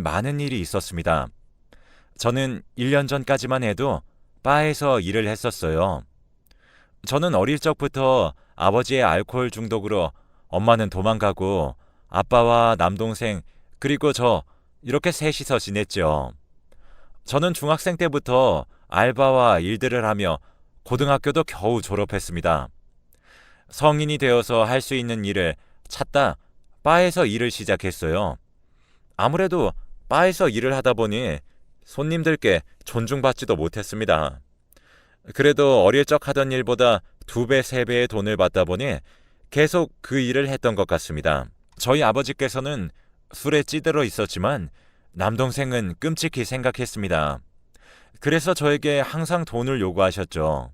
많은 일이 있었습니다. 저는 1년 전까지만 해도 바에서 일을 했었어요. 저는 어릴 적부터 아버지의 알코올 중독으로 엄마는 도망가고 아빠와 남동생 그리고 저 이렇게 셋이서 지냈죠. 저는 중학생 때부터 알바와 일들을 하며 고등학교도 겨우 졸업했습니다. 성인이 되어서 할 수 있는 일을 찾다 바에서 일을 시작했어요. 아무래도 바에서 일을 하다 보니 손님들께 존중받지도 못했습니다. 그래도 어릴 적 하던 일보다 2배, 3배의 돈을 받다 보니 계속 그 일을 했던 것 같습니다. 저희 아버지께서는 술에 찌들어 있었지만 남동생은 끔찍히 생각했습니다. 그래서 저에게 항상 돈을 요구하셨죠.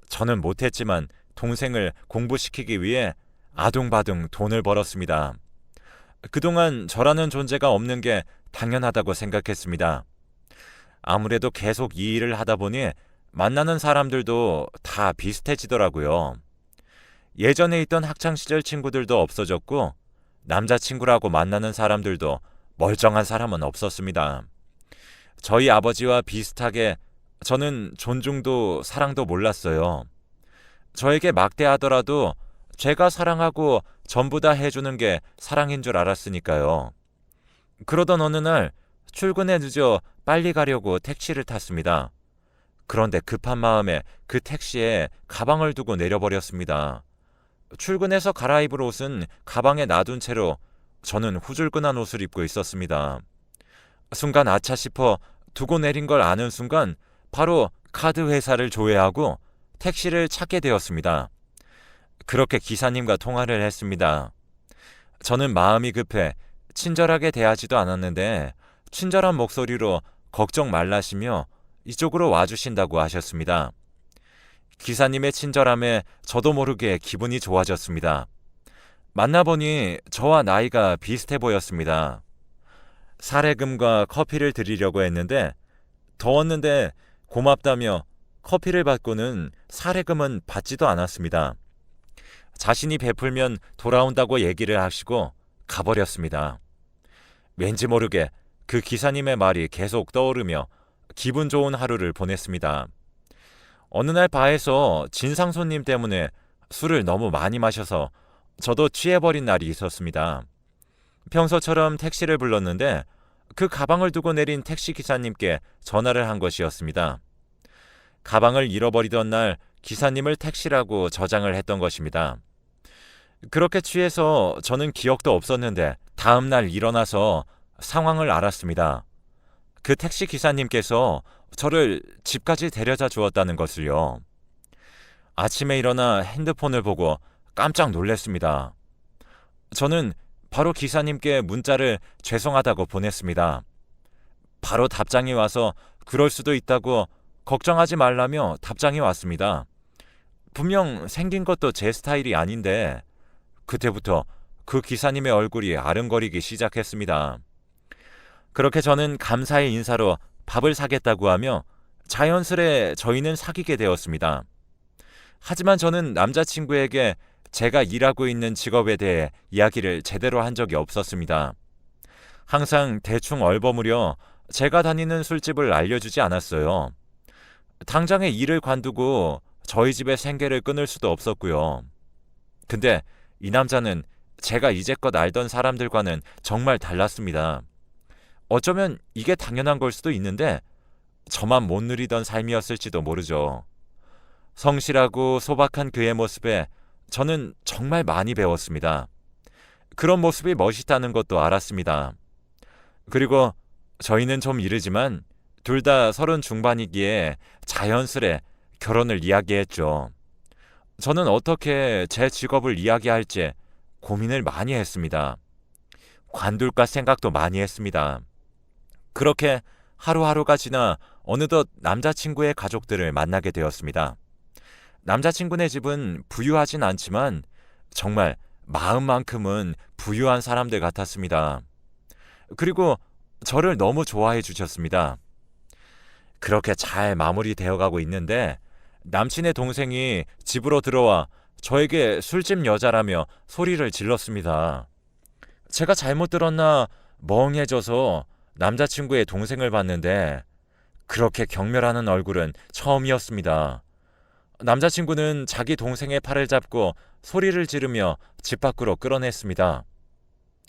저는 못했지만 동생을 공부시키기 위해 아둥바둥 돈을 벌었습니다. 그동안 저라는 존재가 없는 게 당연하다고 생각했습니다. 아무래도 계속 이 일을 하다 보니 만나는 사람들도 다 비슷해지더라고요. 예전에 있던 학창시절 친구들도 없어졌고 남자친구라고 만나는 사람들도 멀쩡한 사람은 없었습니다. 저희 아버지와 비슷하게 저는 존중도 사랑도 몰랐어요. 저에게 막대하더라도 제가 사랑하고 전부 다 해주는 게 사랑인 줄 알았으니까요. 그러던 어느 날 출근에 늦어 빨리 가려고 택시를 탔습니다. 그런데 급한 마음에 그 택시에 가방을 두고 내려버렸습니다. 출근해서 갈아입을 옷은 가방에 놔둔 채로 저는 후줄근한 옷을 입고 있었습니다. 순간 아차 싶어 두고 내린 걸 아는 순간 바로 카드 회사를 조회하고 택시를 찾게 되었습니다. 그렇게 기사님과 통화를 했습니다. 저는 마음이 급해 친절하게 대하지도 않았는데 친절한 목소리로 걱정 말라시며 이쪽으로 와주신다고 하셨습니다. 기사님의 친절함에 저도 모르게 기분이 좋아졌습니다. 만나보니 저와 나이가 비슷해 보였습니다. 사례금과 커피를 드리려고 했는데 더웠는데 고맙다며 커피를 받고는 사례금은 받지도 않았습니다. 자신이 베풀면 돌아온다고 얘기를 하시고 가버렸습니다. 왠지 모르게 그 기사님의 말이 계속 떠오르며 기분 좋은 하루를 보냈습니다. 어느 날 바에서 진상 손님 때문에 술을 너무 많이 마셔서 저도 취해버린 날이 있었습니다. 평소처럼 택시를 불렀는데 그 가방을 두고 내린 택시 기사님께 전화를 한 것이었습니다. 가방을 잃어버리던 날 기사님을 택시라고 저장을 했던 것입니다. 그렇게 취해서 저는 기억도 없었는데 다음 날 일어나서 상황을 알았습니다. 그 택시 기사님께서 저를 집까지 데려다 주었다는 것을요. 아침에 일어나 핸드폰을 보고 깜짝 놀랐습니다. 저는 바로 기사님께 문자를 죄송하다고 보냈습니다. 바로 답장이 와서 그럴 수도 있다고 걱정하지 말라며 답장이 왔습니다. 분명 생긴 것도 제 스타일이 아닌데 그때부터 그 기사님의 얼굴이 아른거리기 시작했습니다. 그렇게 저는 감사의 인사로 밥을 사겠다고 하며 자연스레 저희는 사귀게 되었습니다. 하지만 저는 남자친구에게 제가 일하고 있는 직업에 대해 이야기를 제대로 한 적이 없었습니다. 항상 대충 얼버무려 제가 다니는 술집을 알려주지 않았어요. 당장에 일을 관두고 저희 집의 생계를 끊을 수도 없었고요. 근데 이 남자는 제가 이제껏 알던 사람들과는 정말 달랐습니다. 어쩌면 이게 당연한 걸 수도 있는데 저만 못 누리던 삶이었을지도 모르죠. 성실하고 소박한 그의 모습에 저는 정말 많이 배웠습니다. 그런 모습이 멋있다는 것도 알았습니다. 그리고 저희는 좀 이르지만 둘 다 30 중반이기에 자연스레 결혼을 이야기했죠. 저는 어떻게 제 직업을 이야기할지 고민을 많이 했습니다. 관둘까 생각도 많이 했습니다. 그렇게 하루하루가 지나 어느덧 남자친구의 가족들을 만나게 되었습니다. 남자친구네 집은 부유하진 않지만 정말 마음만큼은 부유한 사람들 같았습니다. 그리고 저를 너무 좋아해 주셨습니다. 그렇게 잘 마무리되어 가고 있는데 남친의 동생이 집으로 들어와 저에게 술집 여자라며 소리를 질렀습니다. 제가 잘못 들었나 멍해져서 남자친구의 동생을 봤는데 그렇게 경멸하는 얼굴은 처음이었습니다. 남자친구는 자기 동생의 팔을 잡고 소리를 지르며 집 밖으로 끌어냈습니다.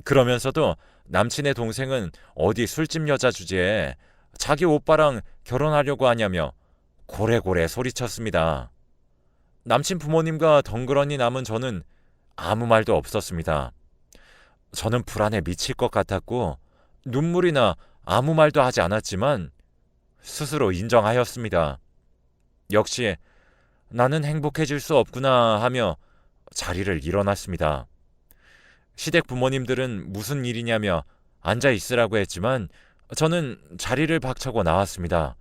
그러면서도 남친의 동생은 어디 술집 여자 주제에 자기 오빠랑 결혼하려고 하냐며 고래고래 소리쳤습니다. 남친 부모님과 덩그러니 남은 저는 아무 말도 없었습니다. 저는 불안에 미칠 것 같았고 눈물이 나 아무 말도 하지 않았지만 스스로 인정하였습니다. 역시 나는 행복해질 수 없구나 하며 자리를 일어났습니다. 시댁 부모님들은 무슨 일이냐며 앉아 있으라고 했지만 저는 자리를 박차고 나왔습니다.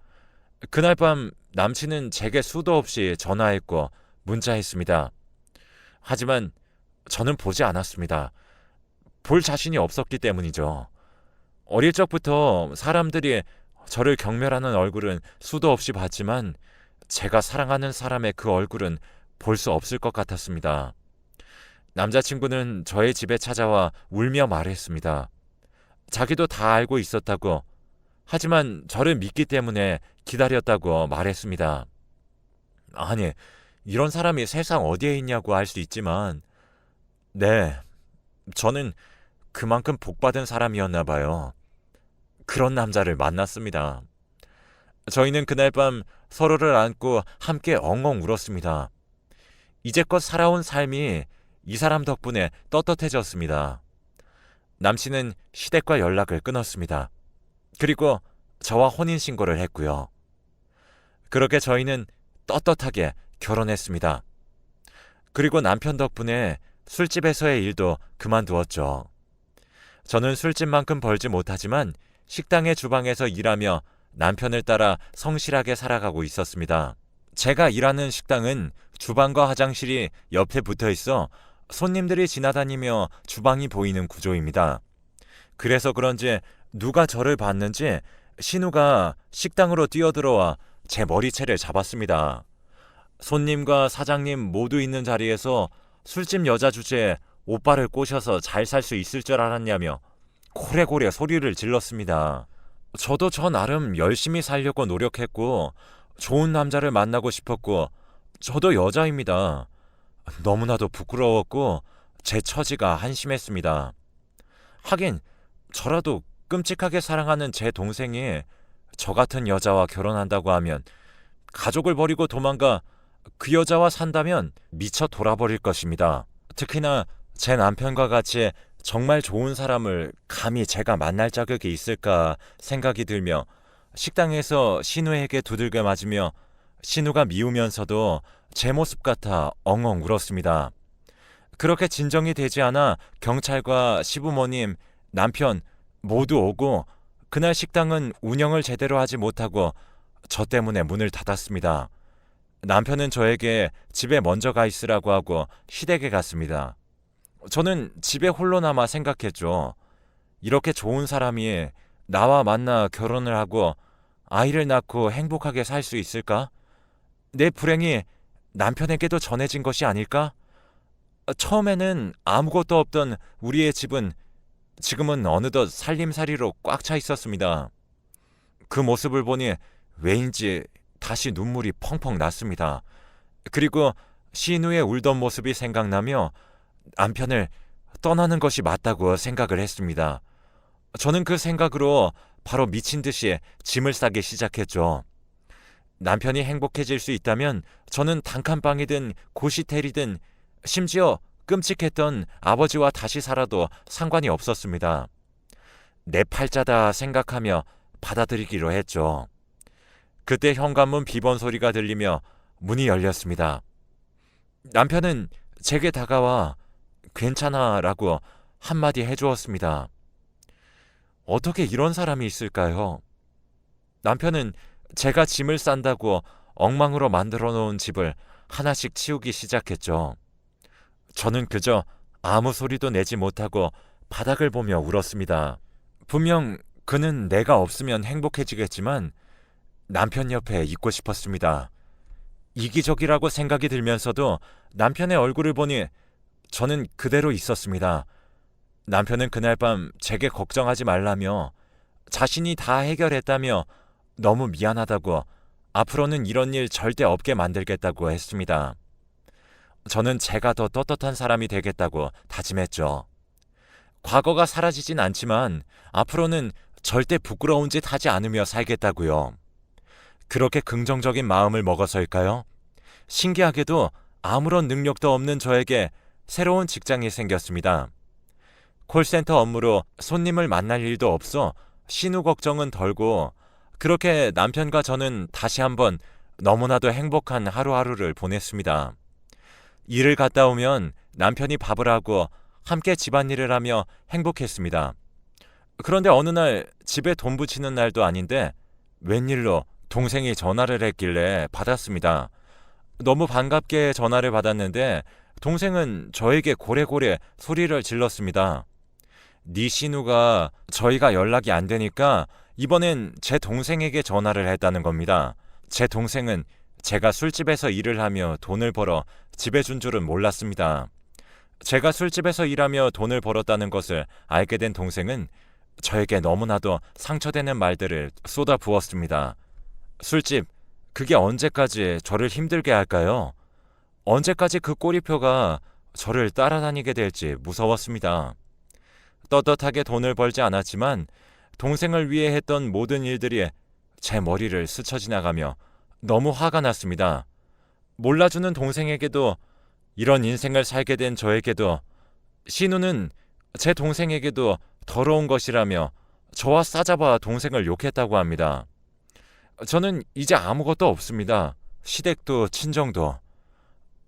그날 밤 남친은 제게 수도 없이 전화했고 문자했습니다. 하지만 저는 보지 않았습니다. 볼 자신이 없었기 때문이죠. 어릴 적부터 사람들이 저를 경멸하는 얼굴은 수도 없이 봤지만 제가 사랑하는 사람의 그 얼굴은 볼 수 없을 것 같았습니다. 남자친구는 저의 집에 찾아와 울며 말했습니다. 자기도 다 알고 있었다고, 하지만 저를 믿기 때문에 기다렸다고 말했습니다. 아니, 이런 사람이 세상 어디에 있냐고 할 수 있지만, 네, 저는 그만큼 복받은 사람이었나 봐요. 그런 남자를 만났습니다. 저희는 그날 밤 서로를 안고 함께 엉엉 울었습니다. 이제껏 살아온 삶이 이 사람 덕분에 떳떳해졌습니다. 남친은 시댁과 연락을 끊었습니다. 그리고 저와 혼인신고를 했고요. 그렇게 저희는 떳떳하게 결혼했습니다. 그리고 남편 덕분에 술집에서의 일도 그만두었죠. 저는 술집만큼 벌지 못하지만 식당의 주방에서 일하며 남편을 따라 성실하게 살아가고 있었습니다. 제가 일하는 식당은 주방과 화장실이 옆에 붙어 있어 손님들이 지나다니며 주방이 보이는 구조입니다. 그래서 그런지 누가 저를 봤는지 신우가 식당으로 뛰어들어와 제 머리채를 잡았습니다. 손님과 사장님 모두 있는 자리에서 술집 여자 주제에 오빠를 꼬셔서 잘 살 수 있을 줄 알았냐며 고래고래 소리를 질렀습니다. 저도 저 나름 열심히 살려고 노력했고 좋은 남자를 만나고 싶었고 저도 여자입니다. 너무나도 부끄러웠고 제 처지가 한심했습니다. 하긴 저라도 끔찍하게 사랑하는 제 동생이 저 같은 여자와 결혼한다고 하면 가족을 버리고 도망가 그 여자와 산다면 미쳐 돌아버릴 것입니다. 특히나 제 남편과 같이 정말 좋은 사람을 감히 제가 만날 자격이 있을까 생각이 들며 식당에서 신우에게 두들겨 맞으며 신우가 미우면서도 제 모습 같아 엉엉 울었습니다. 그렇게 진정이 되지 않아 경찰과 시부모님, 남편 모두 오고 그날 식당은 운영을 제대로 하지 못하고 저 때문에 문을 닫았습니다. 남편은 저에게 집에 먼저 가 있으라고 하고 시댁에 갔습니다. 저는 집에 홀로 남아 생각했죠. 이렇게 좋은 사람이 나와 만나 결혼을 하고 아이를 낳고 행복하게 살 수 있을까? 내 불행이 남편에게도 전해진 것이 아닐까? 처음에는 아무것도 없던 우리의 집은 지금은 어느덧 살림살이로 꽉 차 있었습니다. 그 모습을 보니 왜인지 다시 눈물이 펑펑 났습니다. 그리고 신우의 울던 모습이 생각나며 남편을 떠나는 것이 맞다고 생각을 했습니다. 저는 그 생각으로 바로 미친 듯이 짐을 싸기 시작했죠. 남편이 행복해질 수 있다면 저는 단칸방이든 고시텔이든 심지어 끔찍했던 아버지와 다시 살아도 상관이 없었습니다. 내 팔자다 생각하며 받아들이기로 했죠. 그때 현관문 비번 소리가 들리며 문이 열렸습니다. 남편은 제게 다가와 괜찮아 라고 한마디 해주었습니다. 어떻게 이런 사람이 있을까요? 남편은 제가 짐을 싼다고 엉망으로 만들어 놓은 집을 하나씩 치우기 시작했죠. 저는 그저 아무 소리도 내지 못하고 바닥을 보며 울었습니다. 분명 그는 내가 없으면 행복해지겠지만 남편 옆에 있고 싶었습니다. 이기적이라고 생각이 들면서도 남편의 얼굴을 보니 저는 그대로 있었습니다. 남편은 그날 밤 제게 걱정하지 말라며 자신이 다 해결했다며 너무 미안하다고 앞으로는 이런 일 절대 없게 만들겠다고 했습니다. 저는 제가 더 떳떳한 사람이 되겠다고 다짐했죠. 과거가 사라지진 않지만 앞으로는 절대 부끄러운 짓 하지 않으며 살겠다고요. 그렇게 긍정적인 마음을 먹어서일까요? 신기하게도 아무런 능력도 없는 저에게 새로운 직장이 생겼습니다. 콜센터 업무로 손님을 만날 일도 없어 신우 걱정은 덜고 그렇게 남편과 저는 다시 한번 너무나도 행복한 하루하루를 보냈습니다. 일을 갔다 오면 남편이 밥을 하고 함께 집안일을 하며 행복했습니다. 그런데 어느 날 집에 돈 붙이는 날도 아닌데 웬일로 동생이 전화를 했길래 받았습니다. 너무 반갑게 전화를 받았는데 동생은 저에게 고래고래 소리를 질렀습니다. 네 신우가 저희가 연락이 안 되니까 이번엔 제 동생에게 전화를 했다는 겁니다. 제 동생은 제가 술집에서 일을 하며 돈을 벌어 집에 준 줄은 몰랐습니다. 제가 술집에서 일하며 돈을 벌었다는 것을 알게 된 동생은 저에게 너무나도 상처되는 말들을 쏟아부었습니다. 술집, 그게 언제까지 저를 힘들게 할까요? 언제까지 그 꼬리표가 저를 따라다니게 될지 무서웠습니다. 떳떳하게 돈을 벌지 않았지만 동생을 위해 했던 모든 일들이 제 머리를 스쳐 지나가며 너무 화가 났습니다. 몰라주는 동생에게도 이런 인생을 살게 된 저에게도 신우는 제 동생에게도 더러운 것이라며 저와 싸잡아 동생을 욕했다고 합니다. 저는 이제 아무것도 없습니다. 시댁도 친정도.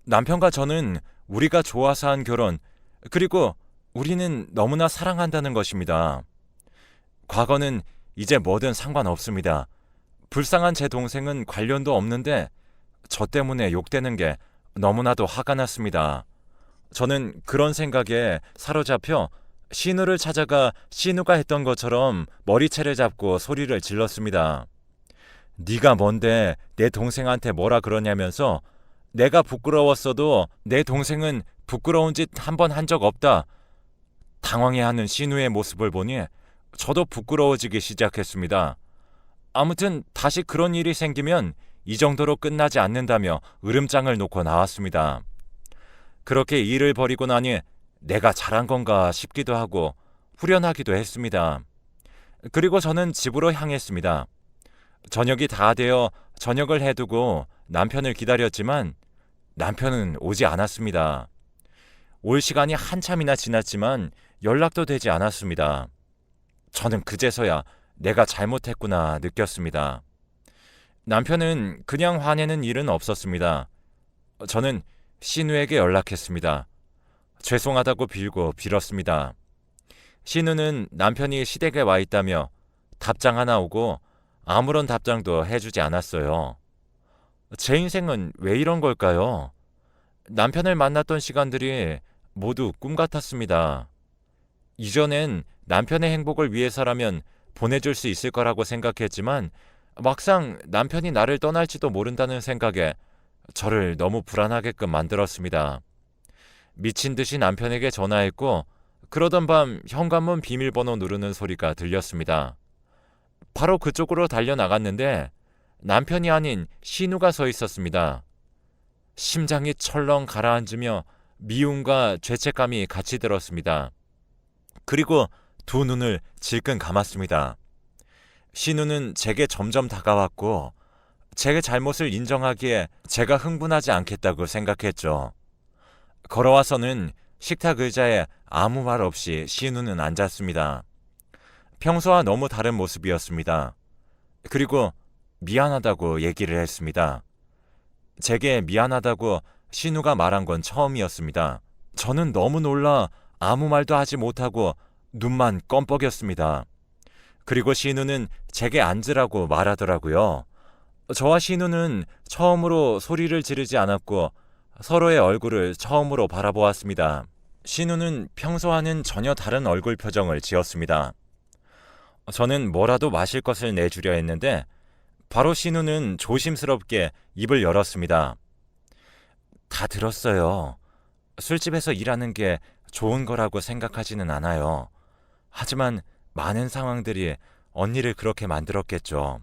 남편과 저는 우리가 좋아서 한 결혼, 그리고 우리는 너무나 사랑한다는 것입니다. 과거는 이제 뭐든 상관없습니다. 불쌍한 제 동생은 관련도 없는데 저 때문에 욕되는 게 너무나도 화가 났습니다. 저는 그런 생각에 사로잡혀 신우를 찾아가 신우가 했던 것처럼 머리채를 잡고 소리를 질렀습니다. 네가 뭔데 내 동생한테 뭐라 그러냐면서 내가 부끄러웠어도 내 동생은 부끄러운 짓 한 번 한 적 없다. 당황해하는 신우의 모습을 보니 저도 부끄러워지기 시작했습니다. 아무튼 다시 그런 일이 생기면 이 정도로 끝나지 않는다며 으름장을 놓고 나왔습니다. 그렇게 일을 벌이고 나니 내가 잘한 건가 싶기도 하고 후련하기도 했습니다. 그리고 저는 집으로 향했습니다. 저녁이 다 되어 저녁을 해두고 남편을 기다렸지만 남편은 오지 않았습니다. 올 시간이 한참이나 지났지만 연락도 되지 않았습니다. 저는 그제서야 내가 잘못했구나 느꼈습니다. 남편은 그냥 화내는 일은 없었습니다. 저는 신우에게 연락했습니다. 죄송하다고 빌었습니다. 신우는 남편이 시댁에 와 있다며 답장 하나 오고 아무런 답장도 해주지 않았어요. 제 인생은 왜 이런 걸까요? 남편을 만났던 시간들이 모두 꿈 같았습니다. 이전엔 남편의 행복을 위해서라면 보내줄 수 있을 거라고 생각했지만 막상 남편이 나를 떠날지도 모른다는 생각에 저를 너무 불안하게끔 만들었습니다. 미친 듯이 남편에게 전화했고 그러던 밤 현관문 비밀번호 누르는 소리가 들렸습니다. 바로 그쪽으로 달려나갔는데 남편이 아닌 신우가 서 있었습니다. 심장이 철렁 가라앉으며 미움과 죄책감이 같이 들었습니다. 그리고 두 눈을 질끈 감았습니다. 신우는 제게 점점 다가왔고 제 잘못을 인정하기에 제가 흥분하지 않겠다고 생각했죠. 걸어와서는 식탁 의자에 아무 말 없이 신우는 앉았습니다. 평소와 너무 다른 모습이었습니다. 그리고 미안하다고 얘기를 했습니다. 제게 미안하다고 신우가 말한 건 처음이었습니다. 저는 너무 놀라 아무 말도 하지 못하고 눈만 껌뻑였습니다. 그리고 신우는 제게 앉으라고 말하더라고요. 저와 신우는 처음으로 소리를 지르지 않았고 서로의 얼굴을 처음으로 바라보았습니다. 신우는 평소와는 전혀 다른 얼굴 표정을 지었습니다. 저는 뭐라도 마실 것을 내주려 했는데 바로 신우는 조심스럽게 입을 열었습니다. 다 들었어요. 술집에서 일하는 게 좋은 거라고 생각하지는 않아요. 하지만 많은 상황들이 언니를 그렇게 만들었겠죠.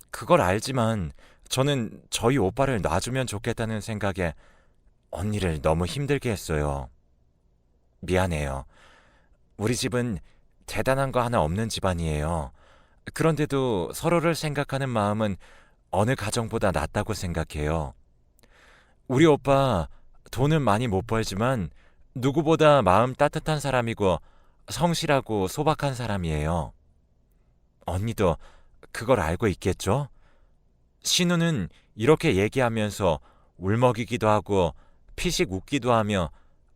그걸 알지만 저는 저희 오빠를 놔주면 좋겠다는 생각에 언니를 너무 힘들게 했어요. 미안해요. 우리 집은 대단한 거 하나 없는 집안이에요. 그런데도 서로를 생각하는 마음은 어느 가정보다 낫다고 생각해요. 우리 오빠 돈은 많이 못 벌지만 누구보다 마음 따뜻한 사람이고 성실하고 소박한 사람이에요. 언니도 그걸 알고 있겠죠? 신우는 이렇게 얘기하면서 울먹이기도 하고 피식 웃기도 하며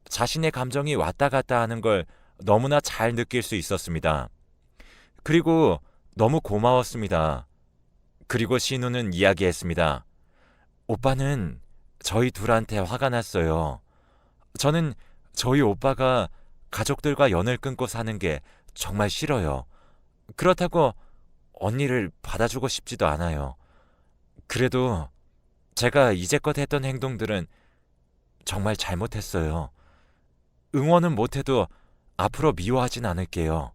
자신의 감정이 왔다 갔다 하는 걸 너무나 잘 느낄 수 있었습니다. 그리고 너무 고마웠습니다. 그리고 신우는 이야기했습니다. 오빠는 저희 둘한테 화가 났어요. 저는 저희 오빠가 가족들과 연을 끊고 사는 게 정말 싫어요. 그렇다고 언니를 받아주고 싶지도 않아요. 그래도 제가 이제껏 했던 행동들은 정말 잘못했어요. 응원은 못해도 앞으로 미워하진 않을게요.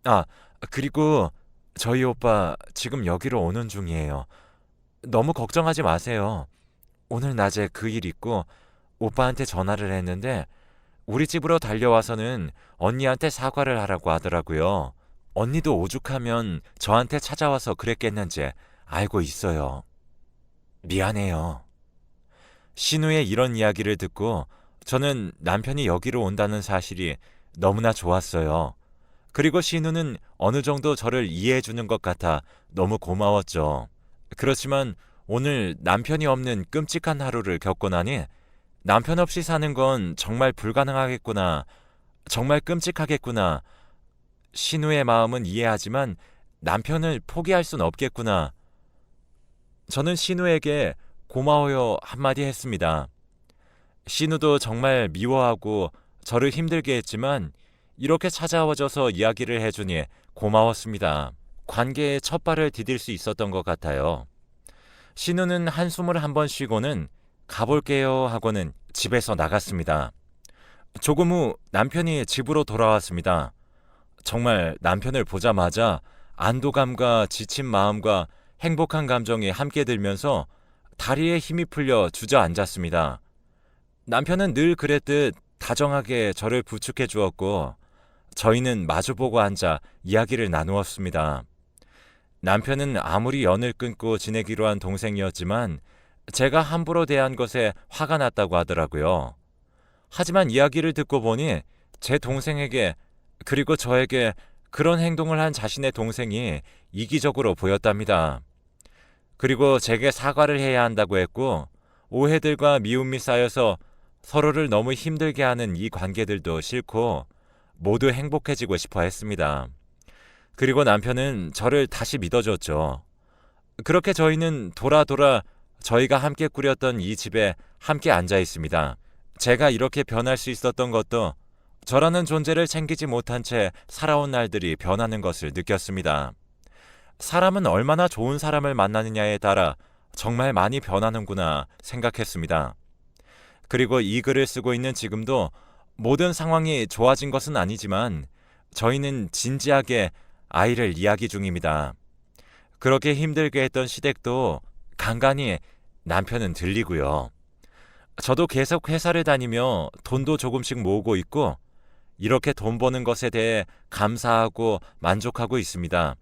아, 그리고 저희 오빠 지금 여기로 오는 중이에요. 너무 걱정하지 마세요. 오늘 낮에 그 일 있고 오빠한테 전화를 했는데 우리 집으로 달려와서는 언니한테 사과를 하라고 하더라고요. 언니도 오죽하면 저한테 찾아와서 그랬겠는지 알고 있어요. 미안해요. 신우의 이런 이야기를 듣고 저는 남편이 여기로 온다는 사실이 너무나 좋았어요. 그리고 신우는 어느 정도 저를 이해해 주는 것 같아 너무 고마웠죠. 그렇지만 오늘 남편이 없는 끔찍한 하루를 겪고 나니 남편 없이 사는 건 정말 불가능하겠구나. 정말 끔찍하겠구나. 신우의 마음은 이해하지만 남편을 포기할 순 없겠구나. 저는 신우에게 고마워요 한마디 했습니다. 신우도 정말 미워하고 저를 힘들게 했지만 이렇게 찾아와줘서 이야기를 해주니 고마웠습니다. 관계의 첫 발을 디딜 수 있었던 것 같아요. 신우는 한숨을 한번 쉬고는 가볼게요 하고는 집에서 나갔습니다. 조금 후 남편이 집으로 돌아왔습니다. 정말 남편을 보자마자 안도감과 지친 마음과 행복한 감정이 함께 들면서 다리에 힘이 풀려 주저앉았습니다. 남편은 늘 그랬듯 다정하게 저를 부축해 주었고 저희는 마주보고 앉아 이야기를 나누었습니다. 남편은 아무리 연을 끊고 지내기로 한 동생이었지만 제가 함부로 대한 것에 화가 났다고 하더라고요. 하지만 이야기를 듣고 보니 제 동생에게 그리고 저에게 그런 행동을 한 자신의 동생이 이기적으로 보였답니다. 그리고 제게 사과를 해야 한다고 했고 오해들과 미움이 쌓여서 서로를 너무 힘들게 하는 이 관계들도 싫고 모두 행복해지고 싶어 했습니다. 그리고 남편은 저를 다시 믿어줬죠. 그렇게 저희는 돌아 저희가 함께 꾸렸던 이 집에 함께 앉아 있습니다. 제가 이렇게 변할 수 있었던 것도 저라는 존재를 챙기지 못한 채 살아온 날들이 변하는 것을 느꼈습니다. 사람은 얼마나 좋은 사람을 만나느냐에 따라 정말 많이 변하는구나 생각했습니다. 그리고 이 글을 쓰고 있는 지금도 모든 상황이 좋아진 것은 아니지만 저희는 진지하게 아이를 이야기 중입니다. 그렇게 힘들게 했던 시댁도 간간히 남편은 들리고요. 저도 계속 회사를 다니며 돈도 조금씩 모으고 있고 이렇게 돈 버는 것에 대해 감사하고 만족하고 있습니다.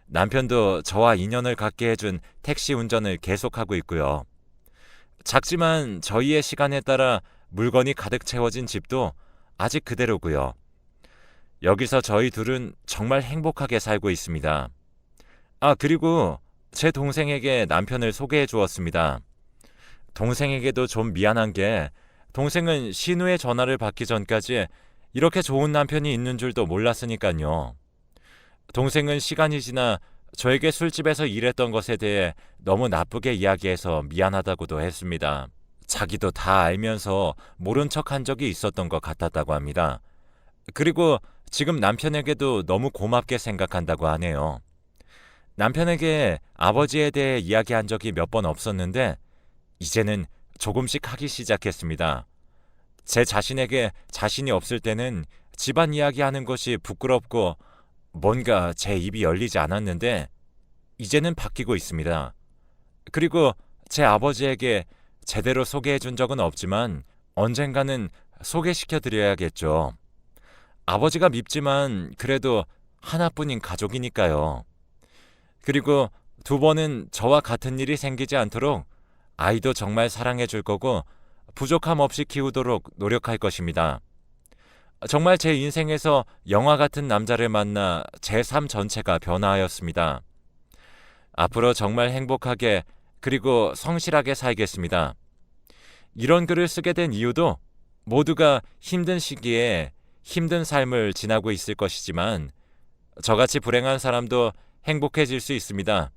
남편도 저와 인연을 갖게 해준 택시 운전을 계속하고 있고요. 작지만 저희의 시간에 따라 물건이 가득 채워진 집도 아직 그대로고요. 여기서 저희 둘은 정말 행복하게 살고 있습니다. 그리고 제 동생에게 남편을 소개해 주었습니다. 동생에게도 좀 미안한 게 동생은 신우의 전화를 받기 전까지 이렇게 좋은 남편이 있는 줄도 몰랐으니까요. 동생은 시간이 지나 저에게 술집에서 일했던 것에 대해 너무 나쁘게 이야기해서 미안하다고도 했습니다. 자기도 다 알면서 모른 척한 적이 있었던 것 같았다고 합니다. 그리고 지금 남편에게도 너무 고맙게 생각한다고 하네요. 남편에게 아버지에 대해 이야기한 적이 몇 번 없었는데 이제는 조금씩 하기 시작했습니다. 제 자신에게 자신이 없을 때는 집안 이야기하는 것이 부끄럽고 뭔가 제 입이 열리지 않았는데 이제는 바뀌고 있습니다. 그리고 제 아버지에게 제대로 소개해 준 적은 없지만 언젠가는 소개시켜 드려야겠죠. 아버지가 밉지만 그래도 하나뿐인 가족이니까요. 그리고 두 번은 저와 같은 일이 생기지 않도록 아이도 정말 사랑해 줄 거고 부족함 없이 키우도록 노력할 것입니다. 정말 제 인생에서 영화 같은 남자를 만나 제 삶 전체가 변화하였습니다. 앞으로 정말 행복하게 그리고 성실하게 살겠습니다. 이런 글을 쓰게 된 이유도 모두가 힘든 시기에 힘든 삶을 지나고 있을 것이지만 저같이 불행한 사람도 행복해질 수 있습니다.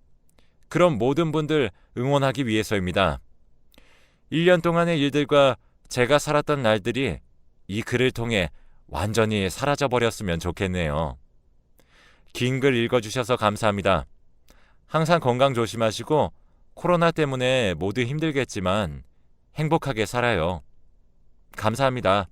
그럼 모든 분들 응원하기 위해서입니다. 1년 동안의 일들과 제가 살았던 날들이 이 글을 통해 완전히 사라져버렸으면 좋겠네요. 긴 글 읽어주셔서 감사합니다. 항상 건강 조심하시고 코로나 때문에 모두 힘들겠지만 행복하게 살아요. 감사합니다.